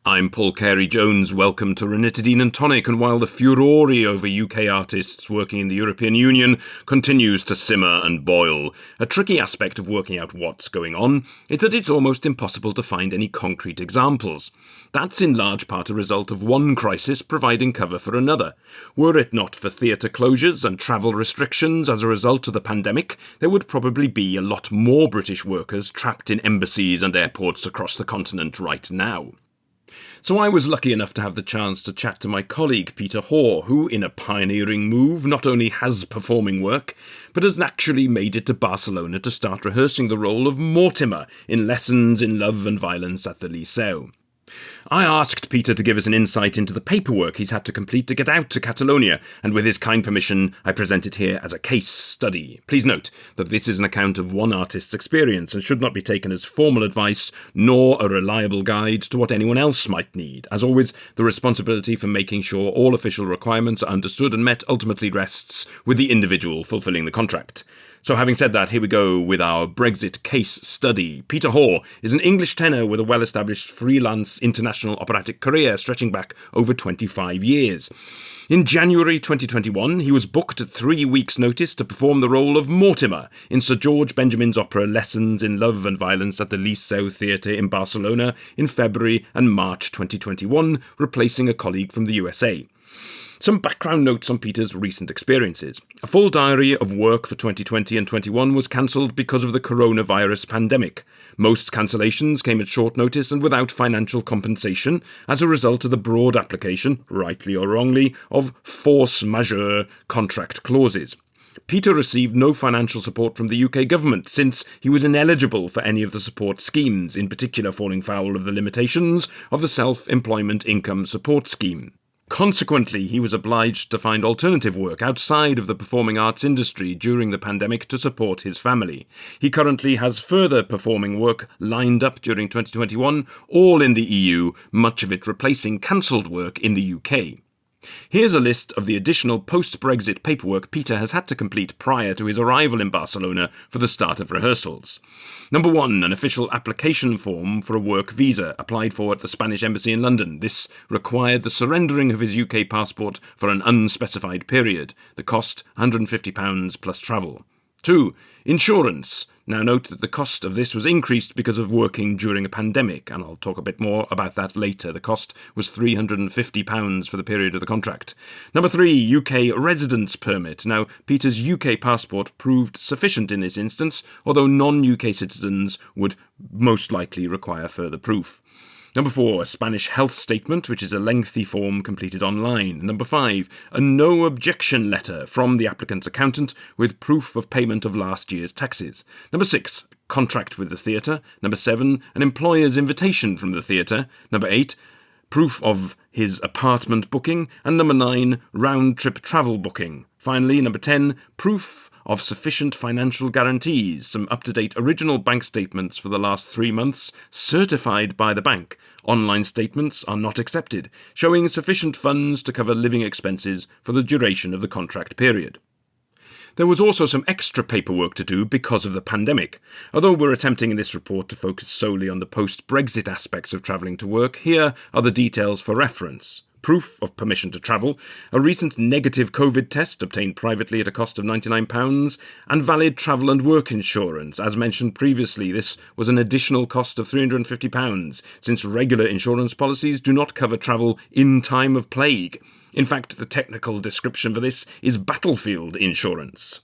I'm Paul Carey-Jones. Welcome to Ranitidine and Tonic. And while the furore over UK artists working in the European Union continues to simmer and boil, a tricky aspect of working out what's going on is that it's almost impossible to find any concrete examples. That's in large part a result of one crisis providing cover for another. Were it not for theatre closures and travel restrictions as a result of the pandemic, there would probably be a lot more British workers trapped in embassies and airports across the continent right now. So I was lucky enough to have the chance to chat to my colleague Peter Hoare, who, in a pioneering move, not only has performing work, but has actually made it to Barcelona to start rehearsing the role of Mortimer in Lessons in Love and Violence at the Liceu. I asked Peter to give us an insight into the paperwork he's had to complete to get out to Catalonia, and with his kind permission, I present it here as a case study. Please note that this is an account of one artist's experience and should not be taken as formal advice, nor a reliable guide to what anyone else might need. As always, the responsibility for making sure all official requirements are understood and met ultimately rests with the individual fulfilling the contract. So having said that, here we go with our Brexit case study. Peter Hoare is an English tenor with a well-established freelance international operatic career stretching back over 25 years. In January 2021, he was booked at 3 weeks' notice to perform the role of Mortimer in Sir George Benjamin's opera Lessons in Love and Violence at the Liceu Theatre in Barcelona in February and March 2021, replacing a colleague from the USA. Some background notes on Peter's recent experiences. A full diary of work for 2020 and 21 was cancelled because of the coronavirus pandemic. Most cancellations came at short notice and without financial compensation as a result of the broad application, rightly or wrongly, of force majeure contract clauses. Peter received no financial support from the UK government since he was ineligible for any of the support schemes, in particular falling foul of the limitations of the Self-Employment Income Support Scheme. Consequently, he was obliged to find alternative work outside of the performing arts industry during the pandemic to support his family. He currently has further performing work lined up during 2021, all in the EU, much of it replacing cancelled work in the UK. Here's a list of the additional post-Brexit paperwork Peter has had to complete prior to his arrival in Barcelona for the start of rehearsals. Number 1, an official application form for a work visa applied for at the Spanish Embassy in London. This required the surrendering of his UK passport for an unspecified period. The cost, £150 plus travel. 2. Insurance. Now note that the cost of this was increased because of working during a pandemic, and I'll talk a bit more about that later. The cost was £350 for the period of the contract. Number 3, UK residence permit. Now, Peter's UK passport proved sufficient in this instance, although non-UK citizens would most likely require further proof. Number 4, a Spanish health statement, which is a lengthy form completed online. Number 5, a no objection letter from the applicant's accountant with proof of payment of last year's taxes. Number 6, contract with the theatre. Number 7, an employer's invitation from the theatre. Number 8, proof of his apartment booking. And number 9, round-trip travel booking. Finally, number 10, proof of sufficient financial guarantees, some up-to-date original bank statements for the last 3 months, certified by the bank. Online statements are not accepted, showing sufficient funds to cover living expenses for the duration of the contract period. There was also some extra paperwork to do because of the pandemic. Although we're attempting in this report to focus solely on the post-Brexit aspects of travelling to work, here are the details for reference. Proof of permission to travel, a recent negative COVID test obtained privately at a cost of £99, and valid travel and work insurance. As mentioned previously, this was an additional cost of £350, since regular insurance policies do not cover travel in time of plague. In fact, the technical description for this is battlefield insurance.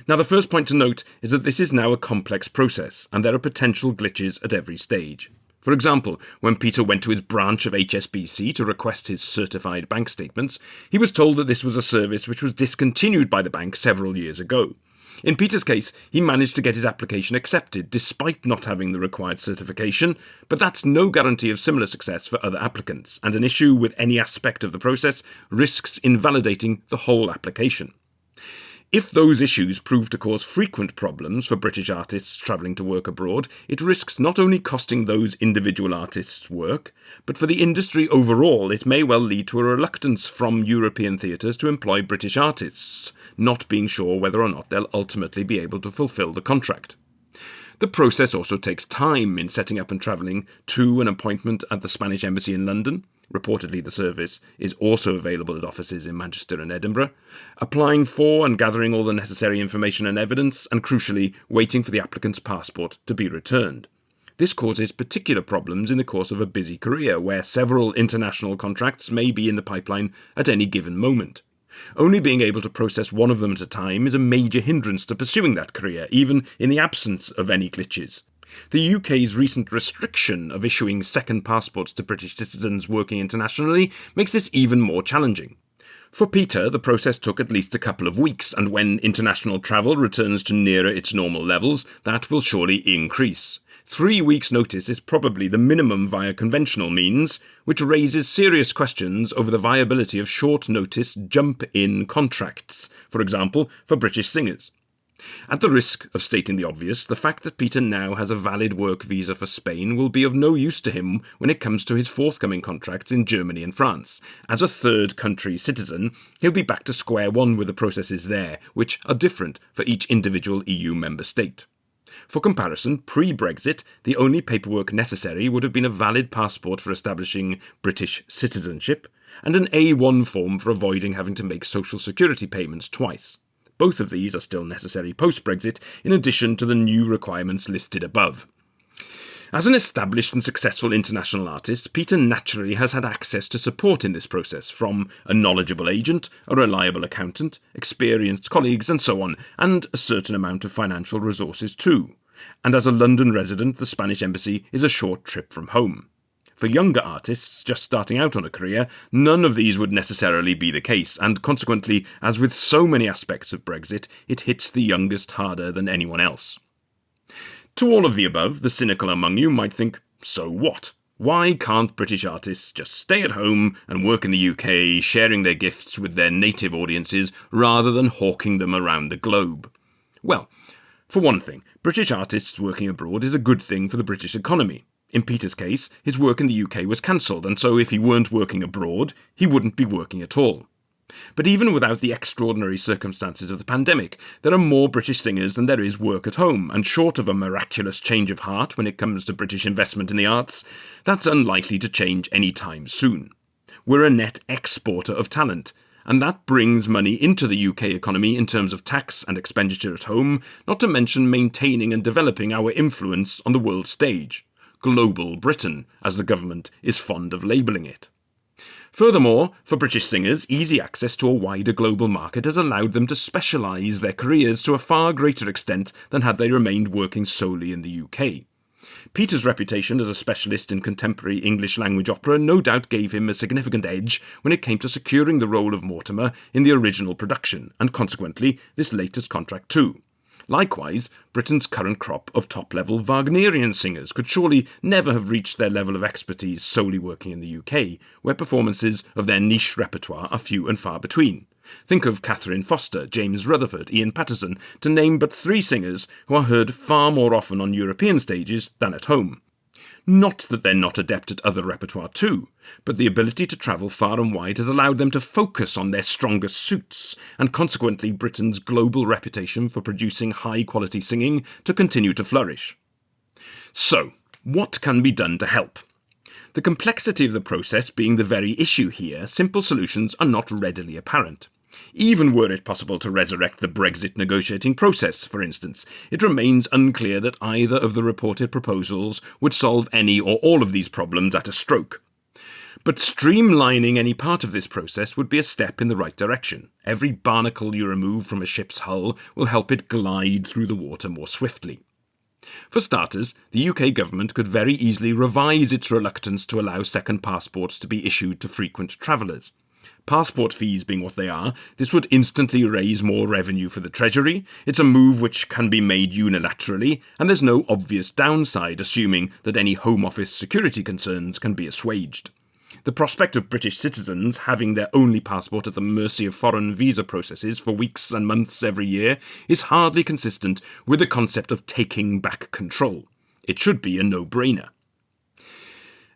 Now, the first point to note is that this is now a complex process, and there are potential glitches at every stage. For example, when Peter went to his branch of HSBC to request his certified bank statements, he was told that this was a service which was discontinued by the bank several years ago. In Peter's case, he managed to get his application accepted despite not having the required certification, but that's no guarantee of similar success for other applicants, and an issue with any aspect of the process risks invalidating the whole application. If those issues prove to cause frequent problems for British artists travelling to work abroad, it risks not only costing those individual artists work, but for the industry overall it may well lead to a reluctance from European theatres to employ British artists, not being sure whether or not they'll ultimately be able to fulfil the contract. The process also takes time in setting up and travelling to an appointment at the Spanish Embassy in London. Reportedly, the service is also available at offices in Manchester and Edinburgh. Applying for and gathering all the necessary information and evidence, and crucially, waiting for the applicant's passport to be returned. This causes particular problems in the course of a busy career, where several international contracts may be in the pipeline at any given moment. Only being able to process one of them at a time is a major hindrance to pursuing that career, even in the absence of any glitches. The UK's recent restriction of issuing second passports to British citizens working internationally makes this even more challenging. For Peter, the process took at least a couple of weeks, and when international travel returns to nearer its normal levels, that will surely increase. 3 weeks' notice is probably the minimum via conventional means, which raises serious questions over the viability of short-notice jump-in contracts, for example, for British singers. At the risk of stating the obvious, the fact that Peter now has a valid work visa for Spain will be of no use to him when it comes to his forthcoming contracts in Germany and France. As a third country citizen, he'll be back to square one with the processes there, which are different for each individual EU member state. For comparison, pre-Brexit, the only paperwork necessary would have been a valid passport for establishing British citizenship, and an A1 form for avoiding having to make social security payments twice. Both of these are still necessary post-Brexit, in addition to the new requirements listed above. As an established and successful international artist, Peter naturally has had access to support in this process from a knowledgeable agent, a reliable accountant, experienced colleagues and so on, and a certain amount of financial resources too. And as a London resident, the Spanish Embassy is a short trip from home. For younger artists just starting out on a career, none of these would necessarily be the case, and consequently, as with so many aspects of Brexit, it hits the youngest harder than anyone else. To all of the above, the cynical among you might think, so what? Why can't British artists just stay at home and work in the UK, sharing their gifts with their native audiences rather than hawking them around the globe? Well, for one thing, British artists working abroad is a good thing for the British economy. In Peter's case, his work in the UK was cancelled, and so if he weren't working abroad, he wouldn't be working at all. But even without the extraordinary circumstances of the pandemic, there are more British singers than there is work at home, and short of a miraculous change of heart when it comes to British investment in the arts, that's unlikely to change any time soon. We're a net exporter of talent, and that brings money into the UK economy in terms of tax and expenditure at home, not to mention maintaining and developing our influence on the world stage. Global Britain, as the government is fond of labelling it. Furthermore, for British singers, easy access to a wider global market has allowed them to specialise their careers to a far greater extent than had they remained working solely in the UK. Peter's reputation as a specialist in contemporary English language opera no doubt gave him a significant edge when it came to securing the role of Mortimer in the original production, and consequently this latest contract too. Likewise, Britain's current crop of top-level Wagnerian singers could surely never have reached their level of expertise solely working in the UK, where performances of their niche repertoire are few and far between. Think of Catherine Foster, James Rutherford, Ian Patterson, to name but 3 singers who are heard far more often on European stages than at home. Not that they're not adept at other repertoire too, but the ability to travel far and wide has allowed them to focus on their strongest suits, and consequently Britain's global reputation for producing high-quality singing to continue to flourish. So, what can be done to help? The complexity of the process being the very issue here, simple solutions are not readily apparent. Even were it possible to resurrect the Brexit negotiating process, for instance, it remains unclear that either of the reported proposals would solve any or all of these problems at a stroke. But streamlining any part of this process would be a step in the right direction. Every barnacle you remove from a ship's hull will help it glide through the water more swiftly. For starters, the UK government could very easily revise its reluctance to allow second passports to be issued to frequent travellers. Passport fees being what they are, this would instantly raise more revenue for the Treasury. It's a move which can be made unilaterally, and there's no obvious downside, assuming that any Home Office security concerns can be assuaged. The prospect of British citizens having their only passport at the mercy of foreign visa processes for weeks and months every year is hardly consistent with the concept of taking back control. It should be a no-brainer.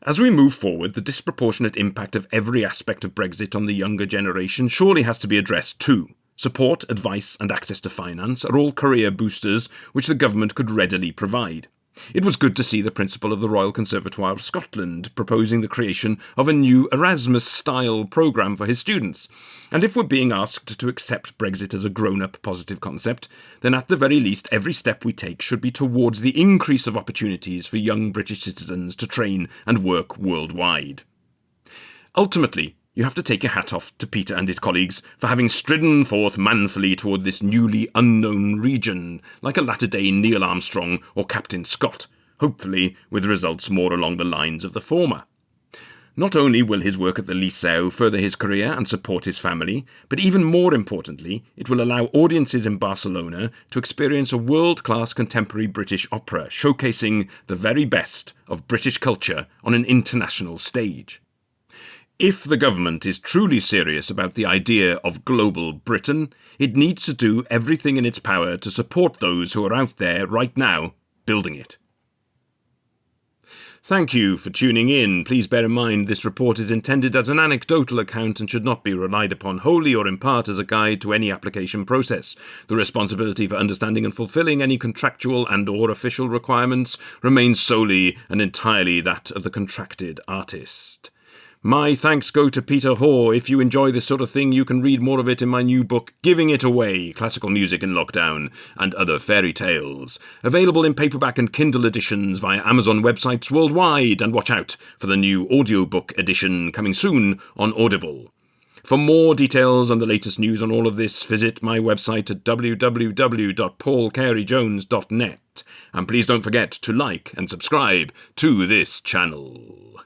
As we move forward, the disproportionate impact of every aspect of Brexit on the younger generation surely has to be addressed too. Support, advice and access to finance are all career boosters which the government could readily provide. It was good to see the principal of the Royal Conservatoire of Scotland proposing the creation of a new Erasmus-style programme for his students. And if we're being asked to accept Brexit as a grown-up positive concept, then at the very least every step we take should be towards the increase of opportunities for young British citizens to train and work worldwide. Ultimately, you have to take your hat off to Peter and his colleagues for having stridden forth manfully toward this newly unknown region, like a latter-day Neil Armstrong or Captain Scott, hopefully with results more along the lines of the former. Not only will his work at the Liceu further his career and support his family, but even more importantly, it will allow audiences in Barcelona to experience a world-class contemporary British opera, showcasing the very best of British culture on an international stage. If the government is truly serious about the idea of global Britain, it needs to do everything in its power to support those who are out there right now building it. Thank you for tuning in. Please bear in mind this report is intended as an anecdotal account and should not be relied upon wholly or in part as a guide to any application process. The responsibility for understanding and fulfilling any contractual and/or official requirements remains solely and entirely that of the contracted artist. My thanks go to Peter Hoare. If you enjoy this sort of thing, you can read more of it in my new book, Giving It Away, Classical Music in Lockdown and Other Fairy Tales. Available in paperback and Kindle editions via Amazon websites worldwide, and watch out for the new audiobook edition coming soon on Audible. For more details and the latest news on all of this, visit my website at www.paulcareyjones.net. And please don't forget to like and subscribe to this channel.